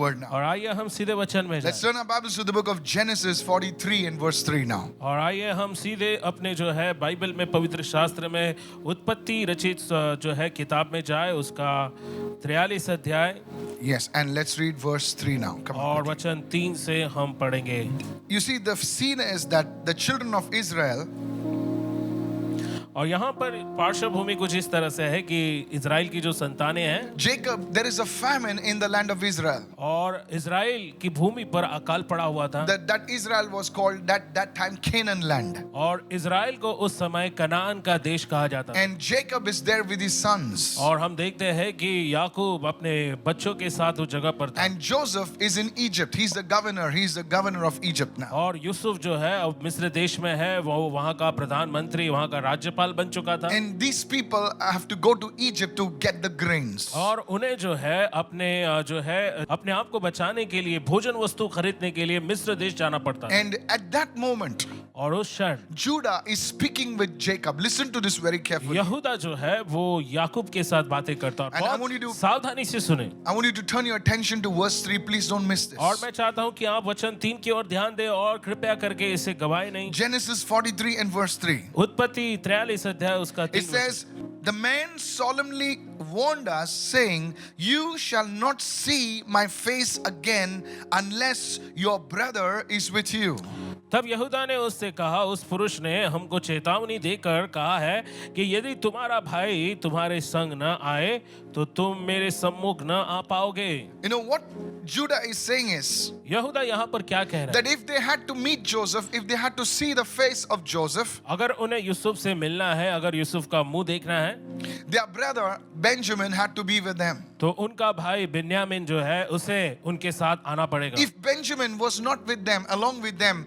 word now. और आइए हम सीधे वचन में Let's जाएं। turn our Bibles to the book of Genesis 43 and verse 3 now. और आइए हम सीधे अपने जो है बाइबल में पवित्र शास्त्र में उत्पत्ति रचित जो है किताब में जाए, उसका 43 अध्याय Yes, and let's read verse 3 now. Come on. और वचन 3 से हम पढ़ेंगे। You see, the scene is that the children of Israel, और यहाँ पर पार्श्वभूमि कुछ इस तरह से है कि इजराइल की जो संतानें हैं, Jacob, there is a famine in the land of Israel. और इजराइल की भूमि पर अकाल पड़ा हुआ था। That Israel was called that time Canaan land. और इजराइल को उस समय कनान का देश कहा जाता था। And Jacob is there with his sons. और हम देखते हैं कि याकूब अपने बच्चों के साथ उस जगह पर था। And Joseph is in Egypt. He's the governor. He's the governor of Egypt now. और यूसुफ जो है अब मिस्र देश में है, वो वहाँ का प्रधानमंत्री, वहाँ का राज्यपाल बन चुका था। And these people have to go to Egypt to get the grains. और उन्हें जो है अपने आप को बचाने के लिए, भोजन वस्तु खरीदने के लिए मिस्र देश जाना पड़ता है। And at that moment, और उस क्षण Judah is speaking with Jacob. Listen to this very carefully. यहूदा जो है वो याकूब के साथ बातें करता है। And I बहुत want you to- सावधानी से सुने। I want you to turn your attention to verse 3. Please don't miss this. और मैं चाहता हूँ कि आप वचन 3 की ओर ध्यान दें और कृपया करके इसे गवाए नहीं। Genesis 43 and verse 3. उत्पत्ति 43 अध्याय उसका 3 It says, the man solemnly warned us, saying, you shall not see my face again unless your brother is with you. तब यहूदा ने उससे कहा, उस पुरुष ने हमको चेतावनी देकर कहा है कि यदि तुम्हारा भाई तुम्हारे संग न आए तो तुम मेरे सम्मुख न आ पाओगे। You know what Judah is saying is यहूदा यहाँ पर क्या कह रहा that है? if they had to meet Joseph, if they had to see the face of Joseph, अगर उन्हें यूसुफ से मिलना है, अगर यूसुफ का मुंह देखना है, their brother Benjamin had to be with them. तो उनका भाई बिन्यामीन जो है उसे उनके साथ आना पड़ेगा। If Benjamin was not with them, along with them,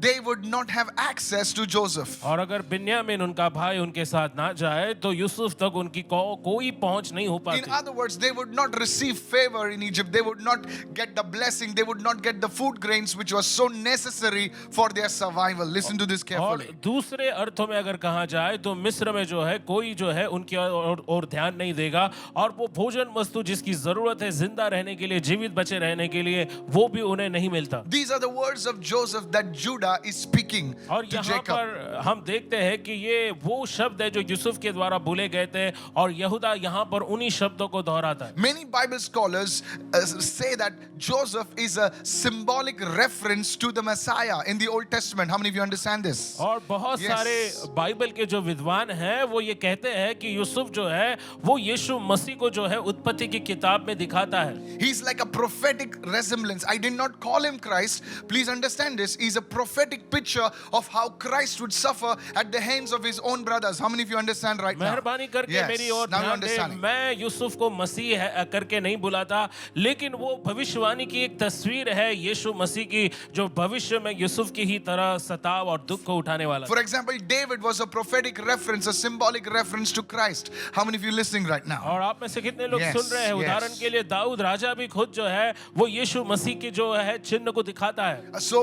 they would not have access to Joseph. और अगर बिन्यामीन उनका भाई उनके साथ ना जाए तो यूसुफ तक उनकी कोई पहुंच नहीं हो In पाती। other words, they would not receive favor in Egypt. They would not get the blessing. They would not get the food grains which was so necessary for their survival. Listen to this और carefully. दूसरे अर्थों में अगर कहा जाए तो मिस्र में जो है कोई जो है उनकी और ध्यान नहीं देगा, और वो भोजन वस्तु जिसकी जरूरत है जिंदा रहने के लिए, जीवित बचे रहने के लिए, वो भी उन्हें नहीं मिलता। These are the words of Joseph that Judah is speaking और to यहाँ Jacob. पर हम देखते हैं कि ये वो शब्द है जो यूसुफ के द्वारा बोले गए थे, और यहूदा यहाँ पर उन्हीं शब्दों को दोहराता है। Many Bible scholars say that Joseph is a symbolic reference to the Messiah in the Old Testament. How many of you understand this? और बहुत Yes. सारे बाइबल के जो विद्वान हैं वो ये कहते हैं कि यूसुफ जो है वो यीशु मसीह को जो है उत्पत्ति की किताब में दिखाता है। He's like a prophetic resemblance. I did not call him Christ. Please understand this. He's a prophetic picture of how Christ would suffer at the hands of his own brothers. How many of you understand right now? मेहरबानी करके Yes, मेरी ओर now you're ध्यान दें। understanding. मैं यूसुफ को मसीह करके नहीं बुलाता, लेकिन वो भविष्यवाणी की एक तस्वीर है यीशु मसीह की, जो भविष्य में यूसुफ की ही तरह सताव और दुख को उठाने वाला। For example, David was a prophetic reference, a symbolic reference to Christ. How many of you listening right now? और आप में से कितने लोग Yes, सुन रहे हैं? yes. उदाहरण के लिए दाऊद राजा भी खुद जो है वो यीशु मसीह की जो है चिन्ह को दिखाता है। So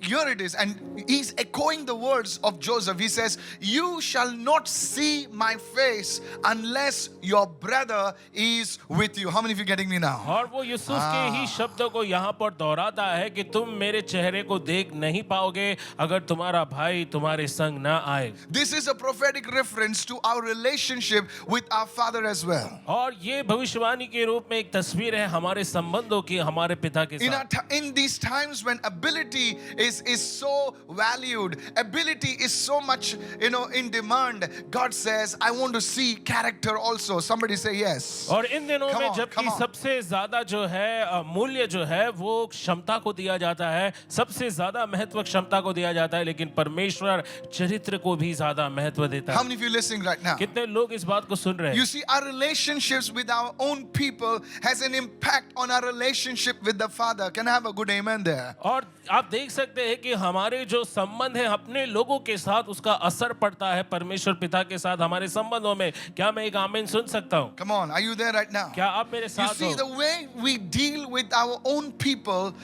here it is, and he's echoing the words of Joseph. He says, you shall not see my face unless your brother is with you. How many of you getting me now? और वो यूसुफ के ही शब्दों को यहाँ पर दोहराता है कि तुम मेरे चेहरे को देख नहीं पाओगे अगर तुम्हारा भाई तुम्हारे संग ना आए। This is a prophetic reference to our relationship with our Father as well. और ये भविष्यवाणी के रूप में एक तस्वीर है हमारे संबंधों की हमारे पिता के साथ। In these times when ability is so valued, ability is so much, in demand, God says, I want to see character also. Somebody say yes. और इन दिनों Come में on, जबकि come on. सबसे ज्यादा जो है मूल्य जो है वो क्षमता को दिया जाता है, सबसे ज्यादा महत्व क्षमता को दिया जाता है, लेकिन परमेश्वर चरित्र को भी ज्यादा महत्व देता How है। many of you listening right now? कितने लोग इस बात को सुन रहे You हैं? see, our relationships with our own people has an impact on our relationship with the Father. Can I have a good amen there? और आप देख सकते हैं कि हमारे जो संबंध है अपने लोगों के साथ उसका असर पड़ता है परमेश्वर पिता के साथ हमारे संबंधों में। क्या मैं एक आमीन सुन सकता हूँ? Come on, are you there right now? क्या आप मेरे You साथ see, हो? the way we deal with our own people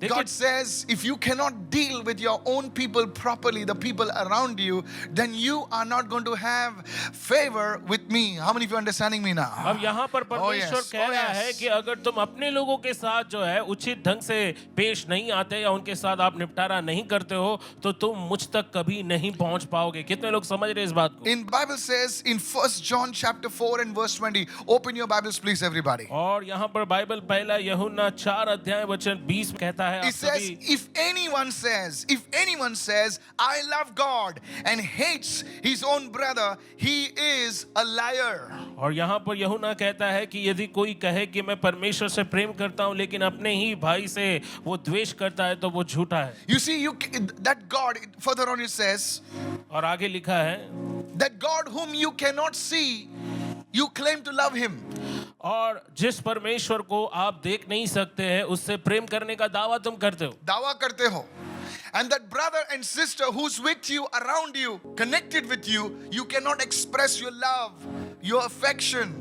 God says, if you cannot deal with your own people properly, the people around you, then you are not going to have favor with me. How many of you are understanding me now? अब यहाँ पर परमेश्वर yes. कह Oh, रहा yes. है कि अगर तुम अपने लोगों के साथ जो है उचित ढंग से पेश नहीं आते या उनके साथ आप निपटारा नहीं करते हो तो तुम मुझ तक कभी नहीं पहुंच पाओगे। कितने लोग समझ रहे हैं इस बात को? In Bible says in 1 John chapter 4 and verse 20, open your Bibles please everybody. और यहाँ पर बाइबल पहला यूहन्ना 4 अध्याय वचन 20 कहता है, It आप says, सभी if anyone says, I love God and hates his own brother, he is a liar. और यहाँ पर यूहन्ना कहता है कि यदि कोई कहे कि मैं परमेश्वर से प्रेम करता हूँ लेकिन अपने ही भाई से वो द्वेष करता है तो वो झूठा है। You see, that God, further on it says, और आगे लिखा है, that God whom you cannot see, you claim to love him. और जिस परमेश्वर को आप देख नहीं सकते हैं उससे प्रेम करने का दावा तुम करते हो। दावा करते हो. And that brother and sister who's with you, around you, connected with you, you cannot express your love, your affection,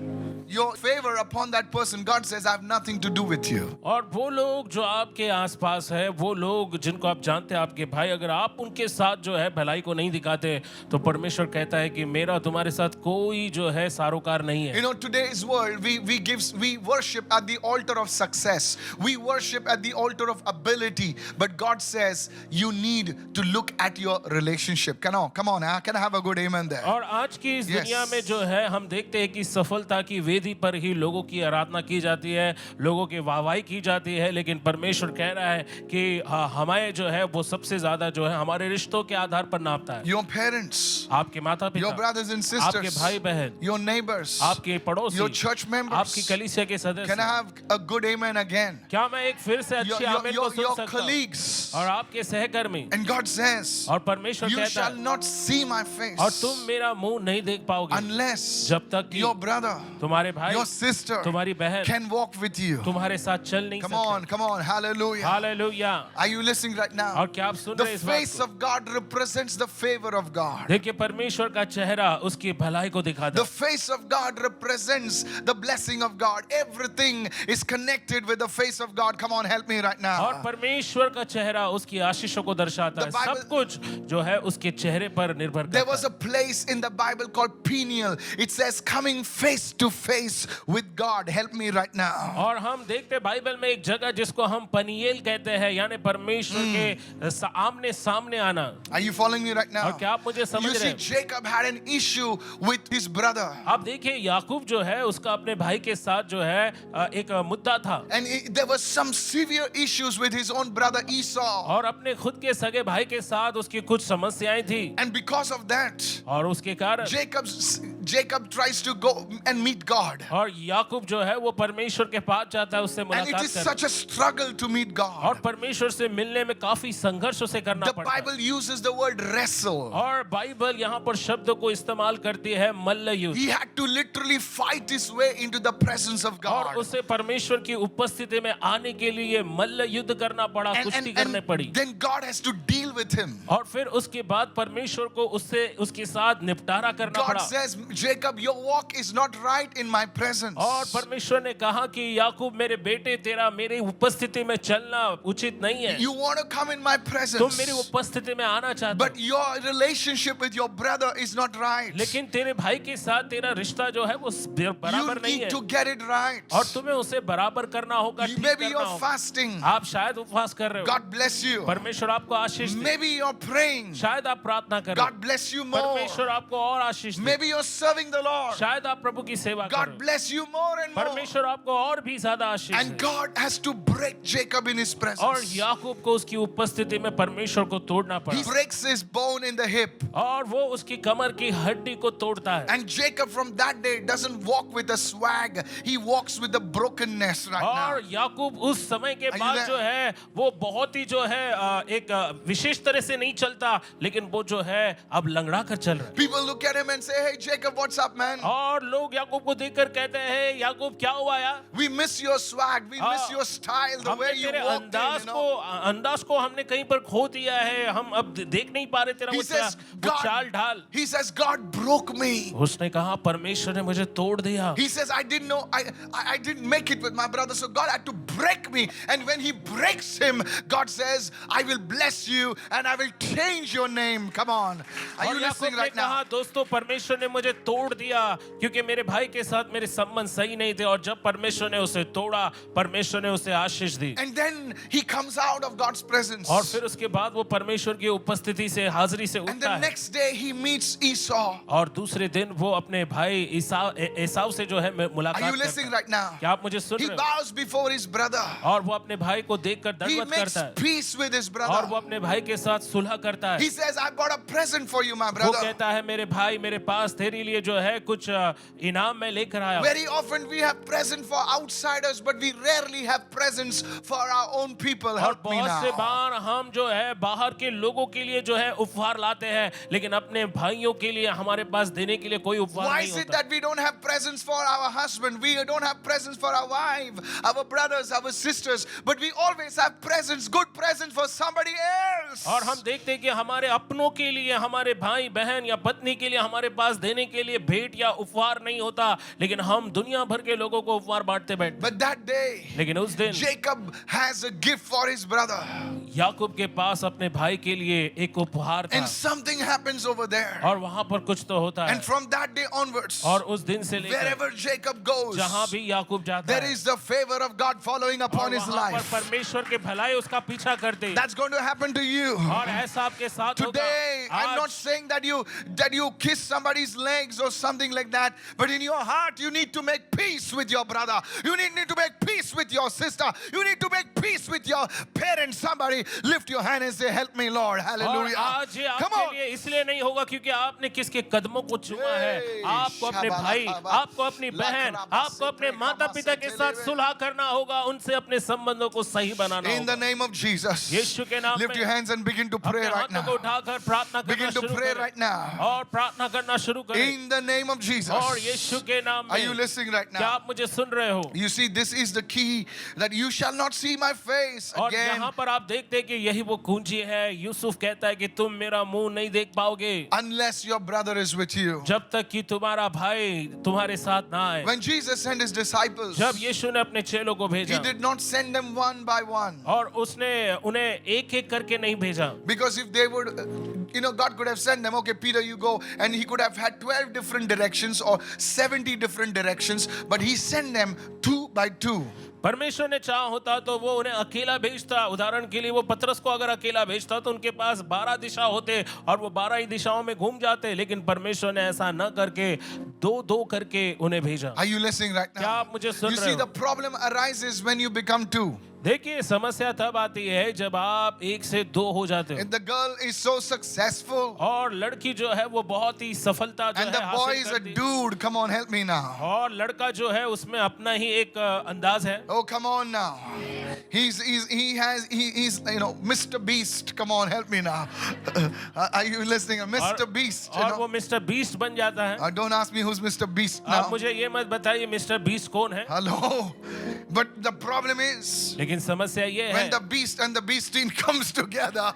your favor upon that person. God says, I have nothing to do with you. और वो लोग जो आपके आसपास है, वो लोग जिनको आप जानते हैं आपके भाई, अगर आप उनके साथ जो है भलाई को नहीं दिखाते तो परमेश्वर कहता है कि मेरा तुम्हारे साथ कोई जो है सारोकार नहीं है। You know, today's world, we worship at the altar of success. We worship at the altar of ability. But God says, you need to look at your relationship. Come on, can I have a good amen there? और आज की इस Yes. दुनिया में जो है हम देखते हैं कि सफलता की वेदी पर ही लोगों की आराधना की जाती है, लोगों की वाहवाही की जाती है, लेकिन परमेश्वर कह रहा है कि हमें जो है वो सबसे ज्यादा जो है हमारे रिश्तों के आधार पर नापता है। Your parents, आपके माता your पिता, brothers and आपके sisters, भाई बहन, your neighbors, आपके पड़ोसी, your church members. आपकी कलीसिया के Can I सदस्य। have a good amen again? क्या मैं एक फिर से अच्छी आमीन को सुन Your सकता हूँ? colleagues. और आपके सहकर्मी। And God says, और परमेश्वर you कहता shall है, not see my और face तुम मेरा मुंह नहीं देख पाओगे unless जब तक कि your brother, तुम्हारे भाई, your sister तुम्हारी बहन can walk with you. तुम्हारे साथ चल नहीं Come सकते। on, hallelujah. Hallelujah. Are you listening right now? और क्या आप सुन The रहे हैं इस बात face को? of God represents the favor of God. देखिए परमेश्वर का चेहरा उसकी भलाई को दिखाता The है। face of God represents the blessing of God. Everything is connected with the face of God. Come on, help me right और now. परमेश्वर का चेहरा उसकी आशीषों को दर्शाता है। The Bible- सब कुछ जो है उसके चेहरे पर निर्भर There करता was है। a place in the Bible called Peniel. It says coming face to face with God. Help me right now. और हम देखते हैं बाइबल में एक जगह जिसको हम पनिएल कहते हैं, यानी परमेश्वर के आमने सामने आना। Are you following me right now? और क्या आप मुझे समझ You रहे see, हैं? Jacob had an issue with his brother. आप देखिए याकूब जो है उसका अपने भाई के साथ जो है एक मुद्दा था, And there was some severe issues with his own brother Esau. और अपने खुद के सगे भाई के साथ उसकी कुछ समस्याएं थी, And because of that, और उसके कारण Jacob tries to go and meet God. और याकूब जो है वो परमेश्वर के पास जाता है, उससे And it मुलाकात is करता such a struggle to meet है, God. और परमेश्वर से मिलने में काफी संघर्ष उसे करना The पड़ता है। Bible uses the word wrestle. और बाइबल यहाँ पर शब्द को इस्तेमाल करती है मल्ल युद्ध, He had to literally fight his way into the presence of और God. उसे परमेश्वर की उपस्थिति में आने के लिए मल्ल युद्ध करना पड़ा, कुश्ती करने पड़ी, Then God has to deal with him. और फिर उसके बाद परमेश्वर को उससे उसके साथ निपटारा करना God पड़ा। says, Jacob, your walk is not right in my presence. और परमेश्वर ने कहा कि याकूब मेरे बेटे, तेरा मेरी उपस्थिति में चलना उचित नहीं है। You want to come in my तुम presence, मेरी उपस्थिति में आना चाहते but हो, your relationship with your brother is not right. लेकिन तेरे भाई के साथ तेरा रिश्ता जो है वो You बराबर नहीं need है, to get it right. और तुम्हें उसे बराबर करना होगा, ठीक Maybe करना you're होगा। fasting. आप शायद उपवास कर रहे हो, God bless you. परमेश्वर आपको आशीष दे। Maybe you're praying. शायद आप प्रार्थना कर रहे God हो, bless you more. परमेश्वर आपको और आशीष दे। Maybe you're serving the Lord. शायद आप प्रभु की सेवा कर रहे God हो, bless you more and more. परमेश्वर आपको और भी ज्यादा आशीष And they. God has to break Jacob in his और presence. याकूब को उसकी उपस्थिति में परमेश्वर को तोड़ना He पड़ा, breaks his bone in the hip. और वो उसकी कमर की हड्डी को तोड़ता है। And Jacob from that day doesn't walk with a swag. He walks with the brokenness right और now. याकूब उस समय के you बाद there? जो है वो बहुत ही जो है एक विशेष तरह से नहीं चलता, लेकिन वो जो है अब लंगड़ा कर चल रहा है। People look at him and say, hey, Jacob, Jacob, what's up, man? और लोग याकूब को देखकर कहते हैं याकूब क्या हुआ यार? We miss your swag. We miss your style, the way हमने you तेरे walked in, अंदाज को हमने कहीं पर खो दिया है, हम अब देख नहीं पा रहे तेरा He वो says, चाल ढाल। he says, God broke me. उसने कहा परमेश्वर ने मुझे तोड़ दिया। He says, I didn't know, I didn't make it with my brother, so God had to break me. And when he breaks him, God says, I will bless you and I will change your name. Come on. Are और you Yakub listening ने right now? कहा दोस्तों परमेश्वर ने मुझे तोड़ दिया क्योंकि मेरे भाई के साथ मेरे संबंध सही नहीं थे और जब परमेश्वर ने उसे तोड़ा परमेश्वर ने उसे आशीष दी। And then he comes out of God's presence. और फिर उसके बाद वो परमेश्वर की उपस्थिति से हाजिरी से And उठता the है next day he meets Esau. और दूसरे दिन वो अपने भाई एसाव से जो है Are मुलाकात you करता listening है। right now? क्या आप मुझे सुन He रहे हो? bows before his brother. और वो अपने भाई को देखकर He दंडवत makes करता है peace with his और brother. वो अपने भाई के साथ सुलह करता है। He says, I've got a present for you, my वो brother. कहता है मेरे भाई मेरे पास तेरे लिए जो है कुछ इनाम मैं लेकर आया हूं। Very often we have present for outsiders, but we rarely have presents for our own people. और Help me बहुत से now. बार हम जो है बाहर के लोगों के लिए जो है उपहार लाते हैं लेकिन अपने भाइयों के लिए हमारे पास देने के लिए कोई उपहार Why नहीं is it होता। that we don't have presents for our husband? We don't have presents for our wife, our brothers, our sisters, but we always have presents, good presents for somebody else. और हम देखते हैं कि हमारे अपनों के लिए हमारे भाई बहन या पत्नी के लिए हमारे पास देने के लिए भेंट या उपहार नहीं होता लेकिन हम दुनिया भर के लोगों को उपहार बांटते बैठते। But that day, लेकिन उस दिन Jacob has a gift for his brother. याकूब के पास अपने भाई के लिए एक उपहार था And something happens over there. और वहां पर कुछ तो होता है And from that day onwards, और उस दिन से लेकर wherever Jacob goes, जहां भी याकूब जाता there है is the favor of God following upon और his वहां पर life. परमेश्वर के भलाई उसका पीछा करते That's going to happen to you. और ऐसा आपके साथ होगा। Today, I'm not आज saying that you kiss somebody's legs or something like that, but in your heart you need to make peace with your brother. You need to make peace with your sister. You need to make peace with your parents. Somebody lift your hand and say, "Help me, Lord." और Hallelujah. आज ये Come आपके on. लिए इसलिए नहीं होगा क्योंकि आपने किसके कदमों को छुआ है। आपको अपने भाई, आपको अपनी बहन, आपको अपने माता पिता के साथ सुलह करना होगा, उनसे अपने संबंधों को सही बनाना In the होगा। name of Jesus, यीशु के नाम lift में your hands and begin to pray अपने right हाथों को now. उठाकर प्रार्थना करना Begin to शुरू pray करें right now. और प्रार्थना करना शुरू करें In the name of Jesus. और यीशु के नाम Are you में। listening right क्या now? आप मुझे सुन रहे हो? You see, this is the key that you shall not see my face और again यहाँ पर आप देखते हैं कि यही वो कुंजी है। यूसुफ कहता है कि तुम मेरा मुंह नहीं देख पाओगे unless your brother is with you. जब तक कि तुम्हारा भाई तुम्हारे साथ ना आए। When Jesus sent his disciples, जब यीशु ने अपने चेलों को he भेजा did not send them one by one. और उसने उन्हें एक एक करके नहीं भेजा Because if they would, God could have sent them, okay, Peter, you go, and he could have had 12 different directions or 70 different directions, but he sent them 2 by 2. परमेश्वर ने चाहा होता तो वो उन्हें अकेला भेजता। उदाहरण के लिए वो पतरस को अगर अकेला भेजता तो उनके पास 12 दिशा होते और वो 12 ही दिशाओं में घूम जाते लेकिन परमेश्वर ने ऐसा न करके 2-2 करके उन्हें भेजा। Are you listening right क्या now? आप मुझे सुन You रहे see, हो? the problem arises when you become 2. देखिए समस्या तब आती है जब आप 1 से 2 हो जाते हो And the girl is so successful, और लड़की जो है वो बहुत ही सफलता जो and है the boy हासिल is a करती है dude. Come on, help me now. और लड़का जो है उसमें अपना ही एक अंदाज है। Oh, come on now. He's Mr. Beast. Come on, help me now. Are you listening? Mr. Beast. और वो मिस्टर बीस्ट बन जाता है। Don't ask me who's Mr. Beast आप now. मुझे ये मत बताइए मिस्टर बीस्ट कौन है Hello. But the problem is लेकिन समस्या ये है when the beast and the beastin comes together.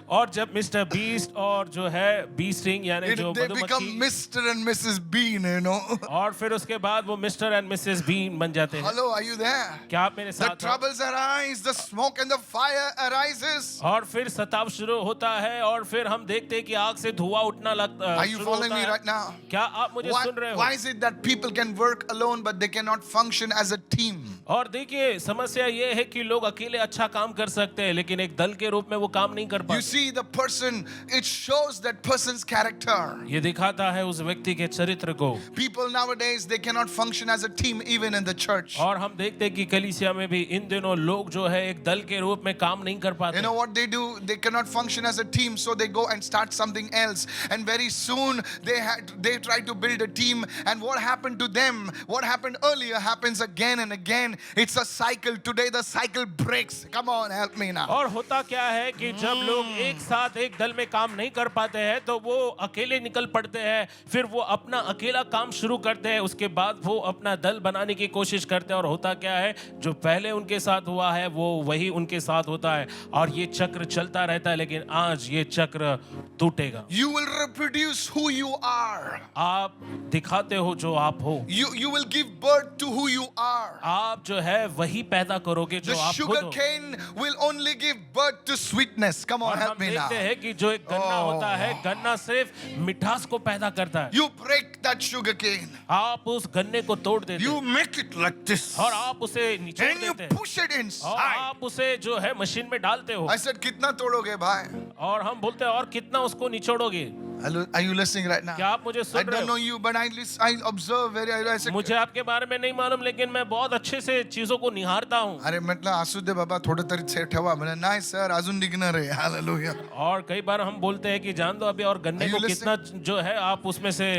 और जब मिस्टर बीस्ट और जो है बीस्टिंग यानी जो They become मधुमक्खी Mr. and Mrs. Bean, और फिर उसके बाद वो मिस्टर एंड मिसेस बीन बन जाते हैं। Hello, are you there? क्या आप मेरे The साथ हैं? troubles arise, the smoke and the fire arises. और फिर सताव शुरू होता है और फिर हम देखते हैं कि आग से धुआं उठना लगता Are you शुरू following होता me है। right now? क्या आप मुझे सुन रहे Why हो? is it that people can work alone but they cannot function as a team? और देखिए समस्या ये है कि लोग अकेले अच्छा काम कर सकते हैं लेकिन एक दल के रूप में वो काम नहीं कर You पाते। see, the person, it shows that person's character. ये दिखाता है उस व्यक्ति के चरित्र को। People nowadays, they cannot function as a team even in the church. और हम देखते हैं कि कलीसिया में भी इन दिनों लोग जो है एक दल के रूप में काम नहीं कर पाते। You know what they do? They cannot function as a team, so they go and start something else. And very soon they try to build a team. And what happened to them? What happened earlier happens again and again. It's a cycle. Today the cycle breaks. Come on, help me now. और होता क्या है कि जब लोग एक साथ एक दल में काम नहीं कर पाते हैं तो वो अकेले निकल पड़ते हैं, फिर वो अपना अकेला काम शुरू करते हैं, उसके बाद वो अपना दल बनाने की कोशिश करते हैं। और होता क्या है, जो पहले उनके साथ हुआ है वो वही उनके साथ होता है और ये चक्र चलता रहता है। लेकिन आज ये चक्र टूटेगा। You will reproduce who you are. आप दिखाते हो जो आप हो। You will give birth to who you are. आप जो है वही पैदा करोगे जो The आप खुद sugar हो। cane will only give birth to sweetness. Come on, और हम help me now. देखते हैं कि जो एक गन्ना Oh. होता है, गन्ना सिर्फ मिठास को पैदा करता है। You break that sugar cane. आप उस गन्ने को तोड़ देते You हैं make it like this. और आप उसे निचोड़ And you देते हैं push it और inside. आप उसे जो है मशीन में डालते हो। I said, कितना तोड़ोगे भाई? और हम बोलते हैं और कितना उसको निचोड़ोगे। Hello, are you listening right now? क्या आप मुझे I सुन रहे don't know हो? you, but I observe very. I said, मुझे आपके बारे में नहीं मालूम, लेकिन मैं बहुत अच्छे से चीजों को निहारता हूँ। अरे म्हटलं असू दे बाबा थोडं तरी सेट ठेवा म्हणे नाही सर अजून निघणार आहे हालेलुया और कई बार हम बोलते हैं कि जान दो अभी और गन्ने Are you को कितना जो है आप उसमें से।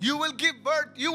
You will give birth, you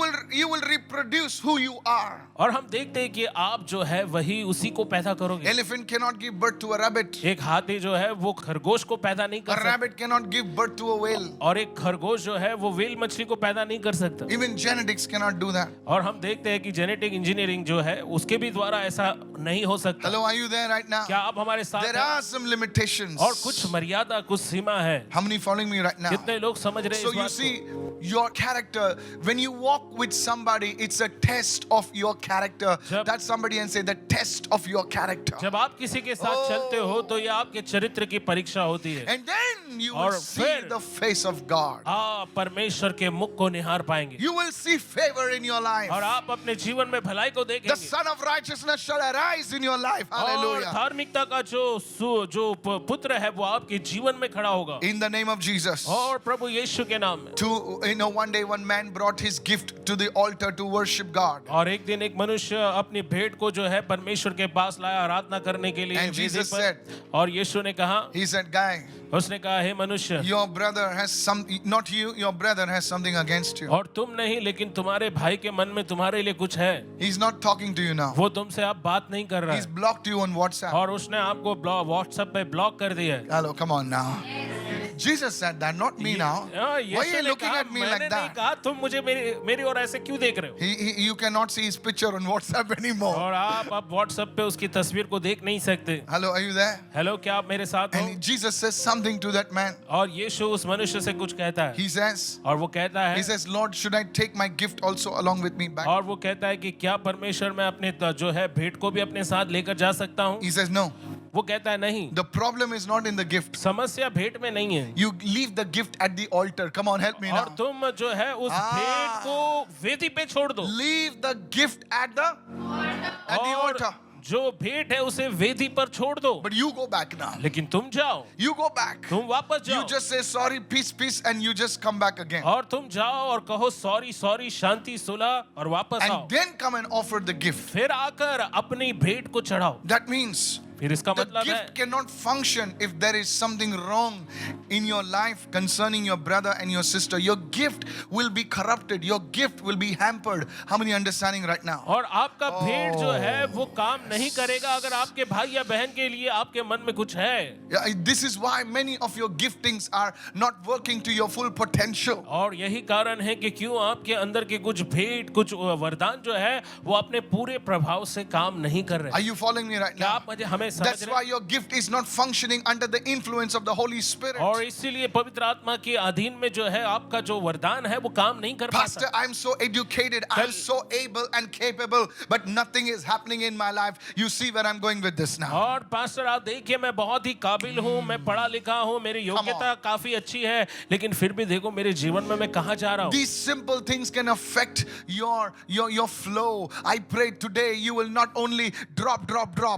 will reproduce who you are. और हम देखते हैं कि आप जो है वही उसी को पैदा करोगे। Elephant cannot give birth to a rabbit. एक हाथी जो है वो खरगोश को पैदा नहीं A कर सकता rabbit cannot give birth to a whale. और एक खरगोश जो है वो व्हेल मछली को पैदा नहीं कर सकता। Even genetics cannot do that. और हम देखते हैं कि जेनेटिक इंजीनियरिंग जो है उसके भी द्वारा ऐसा नहीं हो सकता। Hello, are you there right now? क्या आप हमारे साथ There हैं? are some limitations. और कुछ मर्यादा, कुछ सीमा है। How many following me right now? कितने लोग समझ रहे हैं So इस you बात see, को? your character, when you walk with somebody, it's a test of your character. जब- Touch somebody and say, the test of your character. जब आप किसी के साथ चलते हो तो ये आपके चरित्र की परीक्षा होती है। And then you will और see फिर- the face of God. आप परमेश्वर के मुख को निहार पाएंगे You will see favor in your life. और आप अपने जीवन में भलाई को The देखेंगे Son of Righteousness shall arise in your life. और Hallelujah. धार्मिकता का जो पुत्र है वो आपके जीवन में खड़ा होगा In the name of Jesus. और प्रभु यीशु के नाम में। One day one man brought his gift to the altar to worship God. और एक दिन एक मनुष्य अपनी भेंट को जो है परमेश्वर के पास लाया आराधना करने के लिए And वेदी Jesus पर। said- और यीशु ने कहा, He said, guy, उसने कहा, हे मनुष्य, your brother has not you, your brother has something against you. और तुम नहीं लेकिन तुम्हारे भाई के मन में तुम्हारे लिए कुछ है। He's not talking to you now. वो तुमसे अब बात नहीं कर रहा He's है blocked you on WhatsApp. और उसने आपको व्हाट्सएप पे ब्लॉक कर दिया है। Hello, come on now. Jesus said that, not me now. हाँ, Why यीशु are you ने looking कहा, at me मैंने like नहीं that? कहा, तुम मुझे मेरी ओर ऐसे क्यों देख रहे हो? You cannot see his picture on WhatsApp anymore. और आप अब व्हाट्सएप पे उसकी तस्वीर को देख नहीं सकते। Hello, are you there? Hello, क्या आप मेरे साथ हो? And Jesus says something to that man. और यीशु उस मनुष्य से कुछ कहता है He says, और वो कहता है, Lord, should I take my gift also along with me back? और वो कहता है कि क्या परमेश्वर मैं अपने जो है भेंट को भी अपने साथ लेकर जा सकता हूँ? He says, no. वो कहता है नहीं, The problem is not in the gift. समस्या भेंट में नहीं है। You leave the gift at the altar. Come on, help me और now. तुम जो है उस भेंट को वेदी पे छोड़ दो Leave the gift at the और altar. जो भेंट है उसे वेदी पर छोड़ दो, But you go back now. लेकिन तुम जाओ, You go back. तुम वापस You जाओ just say sorry, peace, peace, and you just come back again. और तुम जाओ और कहो सॉरी सॉरी, शांति सुलह, और वापस आओ। And then come and offer the gift. फिर आकर अपनी भेंट को चढ़ाओ। That means फिर इसका the मतलब है gift cannot function if there is something wrong in your life concerning your brother and your sister. Your gift will be corrupted. Your gift will be hampered. How many understanding right now? और आपका भेंट जो है वो काम नहीं करेगा अगर आपके भाई या बहन के लिए आपके मन में कुछ है। Yeah, this is why many of your giftings are not working to your full potential. और यही कारण है कि क्यों आपके अंदर के कुछ भेंट, कुछ वरदान जो है वो अपने पूरे प्रभाव से काम नहीं कर रहे। Are you following me right क्या now? आप मुझे हमें समझ That's रहे why हैं? your gift is not functioning under the influence of the Holy Spirit. और इसीलिए पवित्र आत्मा के अधीन में जो है आपका जो वरदान है वो काम नहीं कर Pastor, पाता। I'm so educated, I'm so able and capable, but nothing is happening in my life. You see where I'm going with this now. और पास्टर आप देखिए मैं बहुत ही काबिल हूँ, मैं पढ़ा लिखा हूँ, मेरी योग्यता काफी अच्छी है, लेकिन फिर भी देखो मेरे जीवन में मैं कहाँ जा रहा हूँ। These simple things can affect your flow. I pray today you will not only drop.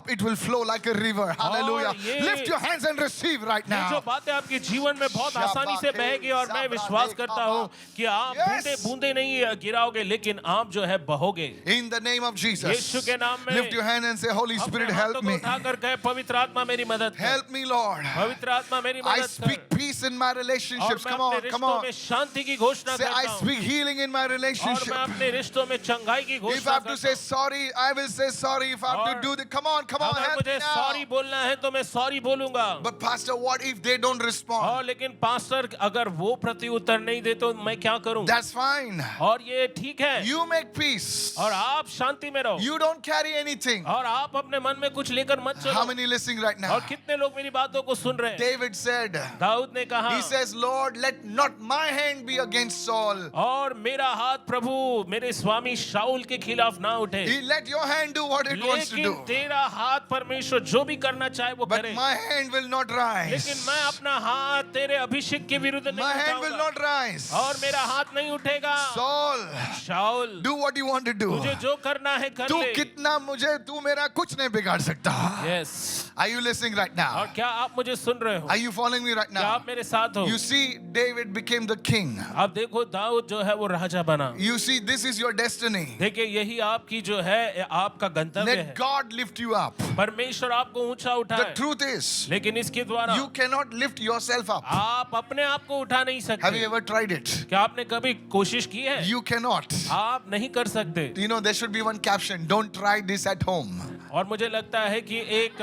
It will flow like like a river. Hallelujah. ये- Lift your hands and receive right ये जो now. बातें आपके जीवन में बहुत आसानी से बहेगी और मैं विश्वास करता हूँ कि आप बूंदे बूंदे नहीं गिराओगे लेकिन आप जो है बहोगे In the name of Jesus. यीशु के नाम में Lift your hand and say, Holy अपने Spirit, हाथों help को me. उठाकर कहे पवित्र आत्मा मेरी मदद कर Help me, Lord. पवित्र आत्मा मेरी I मदद speak कर peace in my और relationships. मैं Come अपने on, come रिश्तों on. में शांति की घोषणा Say, I करता हूँ speak healing in my और relationship. मैं अपने रिश्तों में चंगाई की If I घोषणा have to करता say हूँ sorry, I will say sorry. If I have to और do the, come on, अगर help me मुझे now. सॉरी बोलना है तो मैं सॉरी बोलूंगा But Pastor, what if they don't respond? और लेकिन पास्टर अगर वो प्रति उत्तर नहीं दे तो मैं क्या करूं That's fine. और ये ठीक है You make peace. और आप शांति में रहो You don't carry anything. और आप अपने मन में कुछ लेकर मत How चलो many listening right now? और कितने लोग मेरी बातों को सुन रहे हैं David said, दाऊद ने कहा he says, Lord, let not my hand be against Saul. और मेरा हाथ प्रभु मेरे स्वामी शाऊल के खिलाफ ना उठे He let your hand do what it wants to लेकिन do. तेरा हाथ परमेश्वर जो भी करना चाहे वो But करे my hand will not rise. लेकिन मैं अपना हाथ तेरे अभिषेक के विरुद्ध नहीं My hand will उठाऊंगा not rise. और मेरा हाथ नहीं उठेगा Saul, Saul do what you want to do. तुझे जो करना है कर तू ले कितना मुझे तू मेरा कुछ नहीं बिगाड़ सकता. Yes Are you listening right और now? क्या आप मुझे सुन रहे हो Are you following me right क्या now? आप मेरे साथ हो You see, David became the king. आप देखो दाऊद जो है वो राजा बना You see, this is your destiny. देखिए यही आपकी जो है आपका गंतव्य Let है God lift you up. परमेश्वर आपको ऊंचा The उठाए truth is, लेकिन इसके द्वारा you cannot lift yourself up. आप अपने आप को उठा नहीं Have you सकते ever tried it? क्या आपने कभी कोशिश की है You cannot. आप नहीं कर सकते You know, there should be one caption. Don't try this at home. और मुझे लगता है कि एक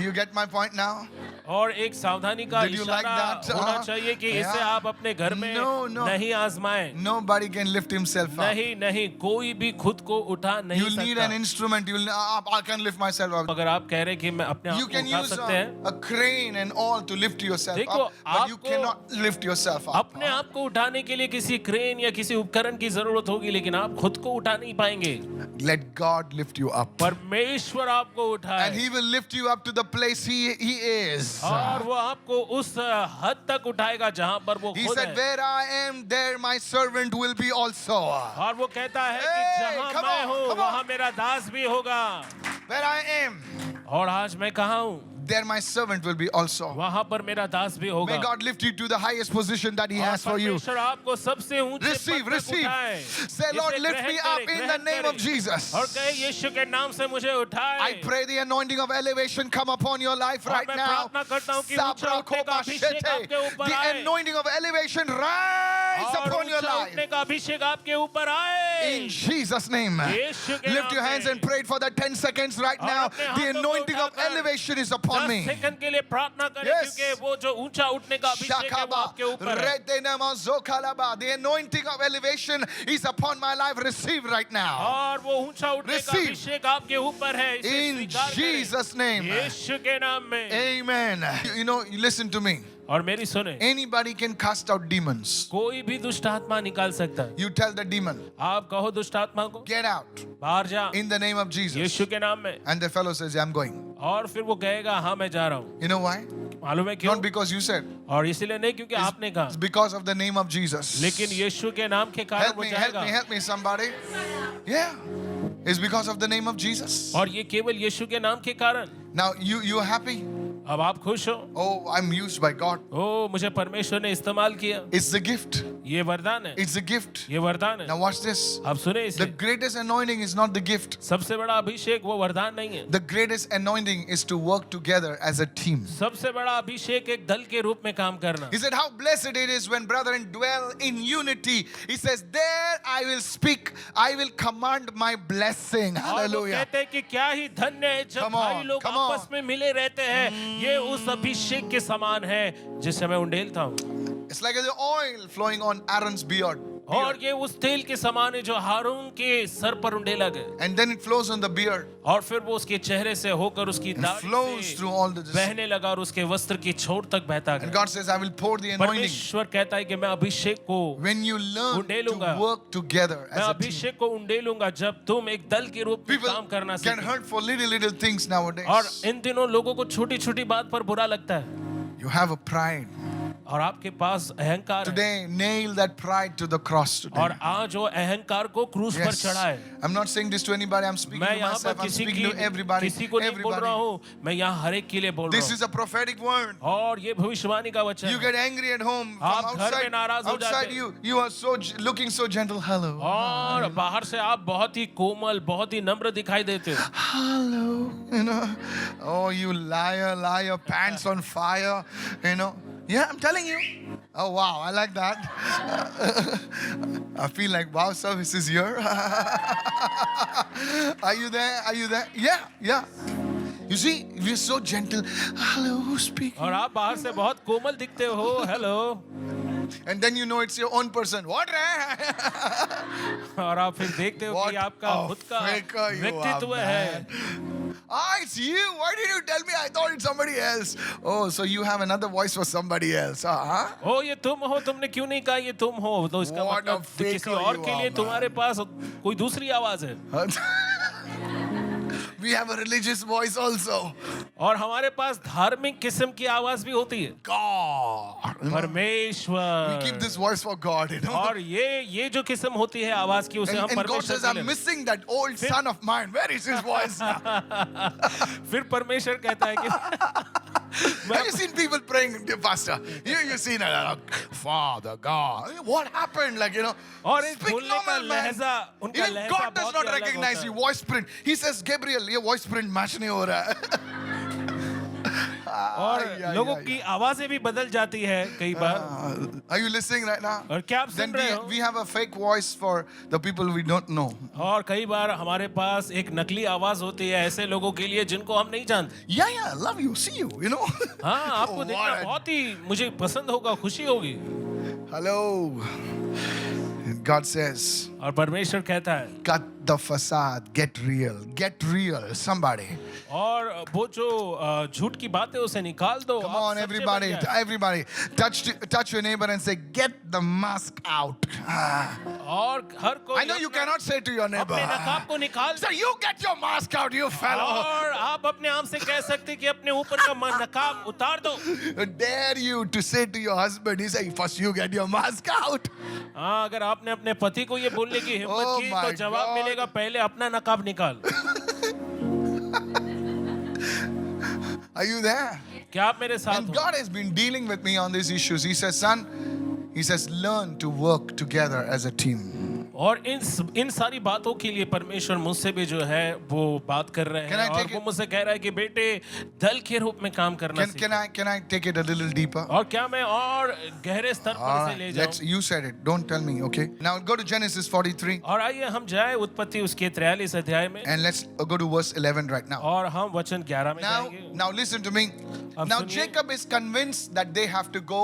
You get my point now? और एक सावधानी का Did you like इशारा that? होना हाँ? चाहिए कि इसे Yeah. आप अपने घर में No, no. नहीं आजमाएं Nobody can lift himself up. नहीं नहीं कोई भी खुद को उठा नहीं You'll need an सकता instrument. I can lift myself up. अगर आप कह रहे हैं कि मैं अपने आप You को can उठा use सकते हैं a crane and all to lift yourself देखो, up, but you आपको cannot lift yourself up. अपने आप को उठाने के लिए किसी क्रेन या किसी उपकरण की जरूरत होगी लेकिन आप खुद को उठा नहीं पाएंगे Let God lift you up. परमेश्वर आपको And उठाए He will lift you up to the place He is. और वो आपको उस हद तक उठाएगा जहां पर वो He खुद said, है where I am, there my servant will be also. और वो कहता है कि Hey, जहां come मैं on, हूँ come on. वहां मेरा दास भी होगा Where I am, और आज मैं कहाँ हूँ there my servant will be also. वहां पर मेरा दास भी होगा May God lift you to the highest position that He और has for you. परमेश्वर आपको सबसे ऊंचे Receive, पद तक receive. उठाए Say, इसे Lord, lift ग्रहण me up करें, in the ग्रहण name of करें। Jesus. और कहे यीशु के नाम से मुझे उठाए I pray the anointing of elevation come upon your life और right मैं now. प्रार्थना करता हूँ कि ऊंचा उठने का अभिषेक आपके ऊपर The आए anointing of elevation rise और upon your ऊंचा life. उठने का अभिषेक आपके ऊपर आए In Jesus' name. यीशु के Lift नाम your hands में। and pray it for that 10 seconds right और now. अपने The हाथों को anointing of उठाकर elevation is upon 10 me. Second के लिए प्रार्थना करें Yes. क्योंकि वो जो ऊंचा उठने का अभिषेक है वो Shakaba, आपके ऊपर है retenema zokalaba. The anointing of elevation is upon my life. Receive right now. और वो ऊंचा उठने का Receive. अभिषेक आपके ऊपर है इसे In स्वीकार करें Jesus' name. यीशु के नाम में Amen. You know, you listen to me. और मेरी सुने Anybody can cast out demons. कोई भी दुष्ट आत्मा निकाल सकता है You tell the demon, आप कहो दुष्ट आत्मा को get out बाहर जा in the name of Jesus. यीशु के नाम में And the fellow says, I'm going. और फिर वो कहेगा हाँ मैं जा रहा हूँ You know why? मालूम है क्यों Not because you said. और इसीलिए नहीं क्योंकि आपने It's कहा because of the name of Jesus. लेकिन यीशु के नाम के कारण Help वो me, help जाएगा me, help me, somebody. Yeah. It's because of the name of Jesus. और ये केवल यीशु के नाम के कारण Now, you are happy? अब आप खुश हो Oh, I'm used by God. ओ मुझे परमेश्वर ने इस्तेमाल किया It's the gift. ये वरदान है It's a gift. ये वरदान है Now watch this. आप सुने The इसे greatest anointing is not the gift. सबसे बड़ा अभिषेक वो वरदान नहीं है The greatest anointing is to work together as a team. सबसे बड़ा अभिषेक एक दल के रूप में काम करना He said, how blessed it is when brethren dwell in unity. He says, there I will speak, I will command my blessing. और वो Hallelujah. कहते हैं कि क्या ही धन्य है जब Come on, भाई लोग come on. आपस में मिले रहते हैं ये उस अभिषेक के समान है जिससे मैं उंडेलता हूँ It's like the oil flowing on Aaron's beard. और ये उस तेल के समान है जो हारून के सर पर उंडेला गया And then it flows on the beard. और फिर वो उसके चेहरे से होकर उसकी It दाढ़ी flows से through all the. बहने लगा और उसके वस्त्र की छोर तक बहता And गया God says, I will pour the anointing. परमेश्वर कहता है कि मैं अभिषेक को When you learn उंडेलूंगा। to work together मैं as a team. अभिषेक को उंडेलूंगा जब तुम एक दल के रूप में People काम करना can सीखो hurt for little things nowadays. और इन दिनों लोगों को छोटी छोटी बात पर बुरा लगता है You have a pride. और आपके पास अहंकार है Today, nail that pride to the cross today. और आज वो अहंकार को क्रूस पर Yes. चढ़ाए। I'm not saying this to anybody. I'm speaking मैं to यहाँ पर myself. I'm speaking to everybody. किसी को नहीं बोल रहा Everybody. हूँ, मैं यहाँ हर एक के लिए बोल रहा This हूँ। is a prophetic word. और ये भविष्यवाणी का वचन You है। get angry at home. आप From घर में outside, नाराज हो outside जाते you are so looking so gentle. Hello. और बाहर से आप बहुत ही कोमल, बहुत ही नम्र दिखाई देते हो। Hello. You know. Oh, you liar, pants on fire. You know. Yeah, I'm telling you. Oh wow, I like that. I feel like wow, service is here. Are you there? Are you there? Yeah. You see, we're so gentle. Hello, who's speaking? और आप बाहर से बहुत कोमल दिखते हो, hello. And then you know it's your own person. What? और आप फिर देखते हो कि What आपका a खुद का faker you व्यक्तित्व are, है। Ah, it's you. Why did you tell me? I thought it's somebody else. Oh, so you have another voice for somebody else, huh? ओ ये तुम हो, तुमने क्यों नहीं कहा ये तुम हो? तो इसका What a मतलब किसी faker और you के are, लिए man. तुम्हारे पास कोई दूसरी आवाज है। We have a religious voice also. और हमारे पास धार्मिक किस्म की आवाज भी होती है। God. We परमेश्वर। keep this voice for God, you know. और ये जो किस्म होती है आवाज की उसे हम And God परमेश्वर says, के I'm लिए। missing that old son of mine. Where is his voice? फिर परमेश्वर कहता है कि Have you seen people praying, dear pastor? You seen Father God. What happened? Like, you know, और इस speak बोलने का normal, man. लहजा उनका Even लहजा God does बहुत not ही अलग recognize होता you. है। Voice print. He says, Gabriel, ये voice print match नहीं हो रहा है. और लोगों की आवाजें भी बदल जाती है कई बार। Are you listening right now? और क्या आप Then सुन रहे हो? we have a fake voice for the people we don't know. और कई बार हमारे पास एक नकली आवाज होती है ऐसे लोगों के लिए जिनको हम नहीं जानते। Yeah, love you, see you, you know. हाँ, आपको Oh, देखना what a- बहुत ही मुझे पसंद होगा, खुशी होगी। Hello. And God says, और परमेश्वर कहता है cut the facade, get real, somebody. और वो जो झूठ की बातें उसे निकाल दो। Come आप on, सच्चे everybody, बन जाए। everybody, touch your neighbor and say, get the mask out. और हर कोई I know you अपना- cannot say to your neighbor, अपने नकाब को निकाल so you get your mask out, you fellow. और आप अपने आप से कह सकते कि अपने ऊपर का नकाब उतार दो। Dare you to say to your husband, he say, first you get your mask out. हाँ, अगर आपने अपने पति को ये बोलने की हिम्मत Oh की my तो जवाब God. मिलेगा पहले अपना नकाब निकाल। Are you there? क्या आप मेरे साथ And हो? God has been dealing with me on these issues. He says, son, he says, learn to work together as a team. और इन सारी बातों के लिए परमेश्वर मुझसे भी जो है वो बात कर रहे Can हैं I और take वो it? मुझसे कह रहा है कि बेटे दल के रूप में काम करना सीखो। Can I take it a little deeper? और क्या मैं और गहरे स्तर पर All इसे ले right, जाऊं? you said it. Don't tell me, okay? Now go to Genesis 43 और आइए हम जाए उत्पत्ति उसके 43 अध्याय में and let's go to verse 11 right now. और हम वचन 11 में जाएंगे। Now listen to me. अब Now सुनिए। Jacob is convinced that they have to go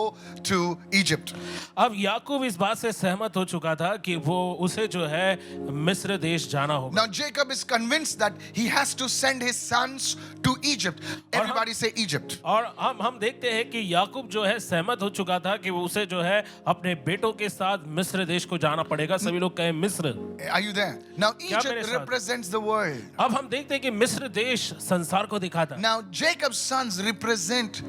to Egypt. अब याकूब इस बात से सहमत हो चुका था कि वो उसे जो है मिस्र देश जाना होगा। Now Jacob is convinced that he has to send his sons to Egypt. Everybody say Egypt. और हम देखते हैं कि याकूब जो है सहमत हो चुका था कि वो उसे जो है अपने बेटों के साथ मिस्र देश को जाना पड़ेगा। सभी लोग कहें मिस्र। Are you there? Now क्या मेरे Egypt साथ? represents the world. अब हम देखते हैं कि मिस्र देश संसार को दिखाता। Now Jacob's sons represent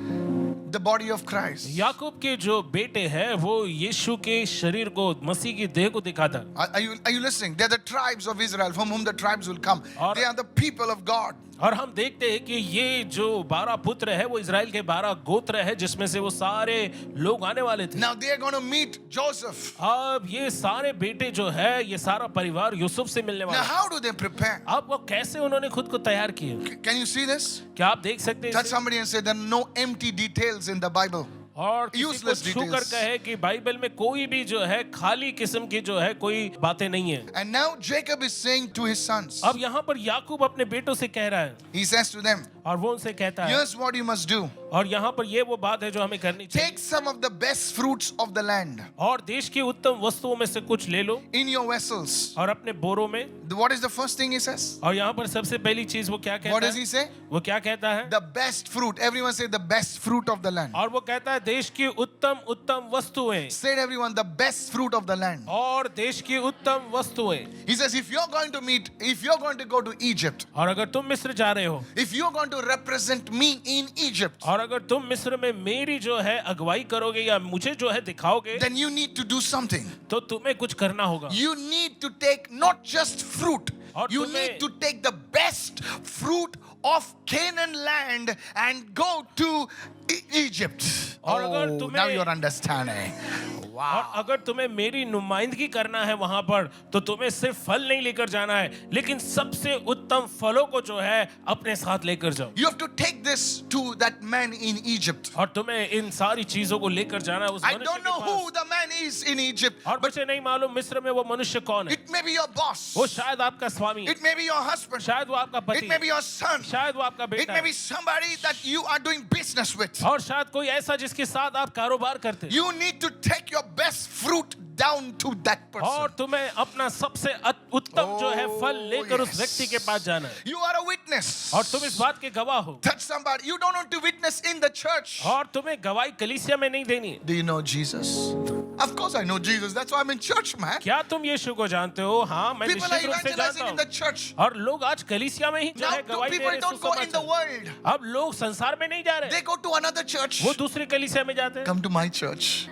the body of Christ. याकूब के जो बेटे हैं वो यीशु के शरीर को, मसीह की देह को दिखाता। Are you listening? They're the tribes of Israel from whom the tribes will come. और- They are the people of God. और हम देखते हैं कि ये जो 12 पुत्र है वो इजराइल के 12 गोत्र है जिसमें से वो सारे लोग आने वाले थे। Now they are going to meet Joseph. अब ये सारे बेटे जो है ये सारा परिवार यूसुफ से मिलने Now वाला है। how do they prepare? अब वो कैसे उन्होंने खुद को तैयार किया? Can you see this? क्या आप देख सकते हैं Touch इसे? somebody and say there are no empty details in the Bible. और किसी को Useless छू कर details. कहे कि बाइबल में कोई भी जो है खाली किस्म की जो है कोई बातें नहीं है। And now Jacob is saying to his sons, अब यहाँ पर याकूब अपने बेटों से कह रहा है he says to them, और वो उनसे कहता है here's what you must do. और यहाँ पर ये वो बात है जो हमें करनी चाहिए। Take some of the best fruits of the land और देश की उत्तम वस्तुओं में से कुछ ले लो in your vessels. और अपने बोरों में। What is the first thing he says? और यहाँ पर सबसे पहली चीज वो क्या What कहता does है? he say? वो क्या कहता है? The best fruit. Everyone say the best fruit of the land. और वो कहता है देश की उत्तम वस्तुएं। Say it, everyone, the best fruit of the land. और देश की उत्तम वस्तुएं। He says, if you're going to go to Egypt, और अगर तुम मिस्र जा रहे हो if you're going to to represent me in Egypt, और अगर तुम मिस्र में मेरी जो है अगुवाई करोगे या मुझे जो है दिखाओगे, then you need to do something. तो तुम्हें कुछ करना होगा. You need to take not just fruit, और you तुम्हें- need to take the best fruit of Canaan land and go to Egypt. और अगर Oh, तुम्हें- now you're understanding. और Wow. अगर तुम्हें मेरी नुमाइंदगी करना है वहां पर, तो तुम्हें सिर्फ फल नहीं लेकर जाना है, लेकिन सबसे उत्तम फलों को जो है अपने साथ लेकर जाओ. You have to take this to that man in Egypt. और तुम्हें इन सारी चीजों को लेकर जाना है उस I मनुष्य don't के know pass. who the man is in Egypt, और but मुझे नहीं मालूम मिस्र में वो मनुष्य कौन है. it may be your boss, वो शायद आपका स्वामी है, it may be your husband, शायद वो आपका it पति may है, be your son, शायद वो आपका it बेटा may है, be somebody that you are doing business with. और शायद कोई ऐसा जिसके साथ आप कारोबार करते हैं. You need to take your best fruit down to that person. और तुम्हें अपना सबसे उत्तम जो है फल लेकर उस yes. व्यक्ति के पास जाना है. You are a witness. और तुम इस बात के गवाह हो. That somebody, you don't want to witness in the church. और तुम्हें गवाही कलीसिया में नहीं देनी. Do you know Jesus? Of course I know Jesus. That's why I'm in church, man. क्या तुम यीशु को जानते हो? हाँ, मैं People are निश्चित रूप से evangelizing जानता in the हूँ. church. और लोग आज कलीसिया में ही जो Now है गवाही दे people रहे don't go in the हैं. world. अब लोग संसार में नहीं जा They रहे, go to another church. वो दूसरी कलीसिया में जाते हैं. Come to my church.